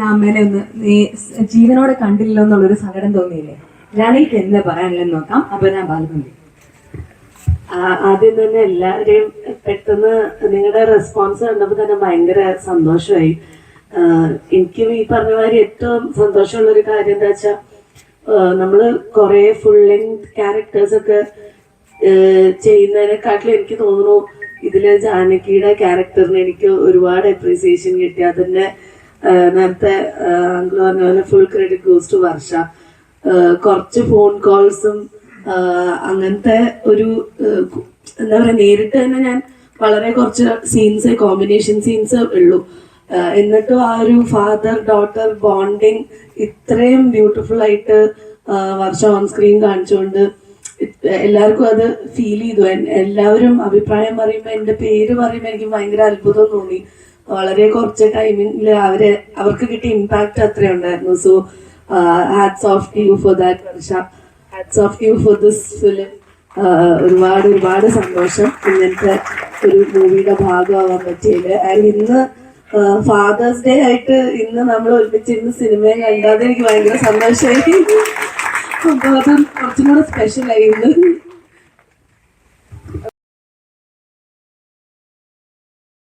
അച്ഛനും അമ്മേനെ ഒന്ന് ജീവനോടെ കണ്ടില്ലല്ലോ എന്നുള്ളൊരു സങ്കടം തോന്നിയില്ലേ? റാണിക്ക് എന്താ പറയാനുള്ളതെന്ന് നോക്കാം. അപർണ ബാലകുമാരി. ആദ്യം തന്നെ എല്ലാവരെയും പെട്ടെന്ന് നിങ്ങളുടെ റെസ്പോൺസ് കണ്ടപ്പോൾ തന്നെ ഭയങ്കര സന്തോഷമായി. എനിക്കും ഈ പറഞ്ഞ മാതിരി ഏറ്റവും സന്തോഷമുള്ള ഒരു കാര്യം എന്താ വെച്ചാൽ, നമ്മള് കുറെ ഫുൾ ലെങ്ത് ക്യാരക്ടേഴ്സ് ഒക്കെ ചെയ്യുന്നതിനെക്കാട്ടിലും എനിക്ക് തോന്നുന്നു ഇതില് ജാനകിയുടെ ക്യാരക്ടറിന് എനിക്ക് ഒരുപാട് അപ്രീസിയേഷൻ കിട്ടി. അതിന്റെ നേരത്തെ അങ്കിൾ പറഞ്ഞ പോലെ ഫുൾ ക്രെഡിറ്റ് ഗോസ് ടു വർഷ. കുറച്ച് ഫോൺ കോൾസും അങ്ങനത്തെ ഒരു എന്താ പറയാ, നേരിട്ട് തന്നെ ഞാൻ വളരെ കുറച്ച് സീൻസ്, കോമ്പിനേഷൻ സീൻസ് ഉള്ളൂ. എന്നിട്ടും ആ ഒരു ഫാദർ ഡോട്ടർ ബോണ്ടിങ് ഇത്രയും ബ്യൂട്ടിഫുൾ ആയിട്ട് വർഷ ഓൺ സ്ക്രീൻ കാണിച്ചുകൊണ്ട് എല്ലാവർക്കും അത് ഫീൽ ചെയ്തു. എല്ലാവരും അഭിപ്രായം പറയുമ്പോൾ, എൻ്റെ പേര് പറയുമ്പോൾ എനിക്ക് ഭയങ്കര അത്ഭുതം തോന്നി. വളരെ കുറച്ച് ടൈമിൽ അവർക്ക് കിട്ടിയ ഇമ്പാക്ട് അത്രയുണ്ടായിരുന്നു. So hats off to you for that Varsha. Hats off to you for this film. ഒരുപാട് സന്തോഷം ഇങ്ങനത്തെ ഒരു മൂവിയുടെ ഭാഗമാവാൻ പറ്റിയത്. ആൻഡ് ഇന്ന് ഫാദേഴ്സ് ഡേ ആയിട്ട് ഇന്ന് നമ്മൾ ഒരുമിച്ചിരുന്ന് സിനിമയെ കണ്ടാതെ എനിക്ക് ഭയങ്കര സന്തോഷമായി. അപ്പൊ അത് കുറച്ചും കൂടെ സ്പെഷ്യൽ ആയിരുന്നു.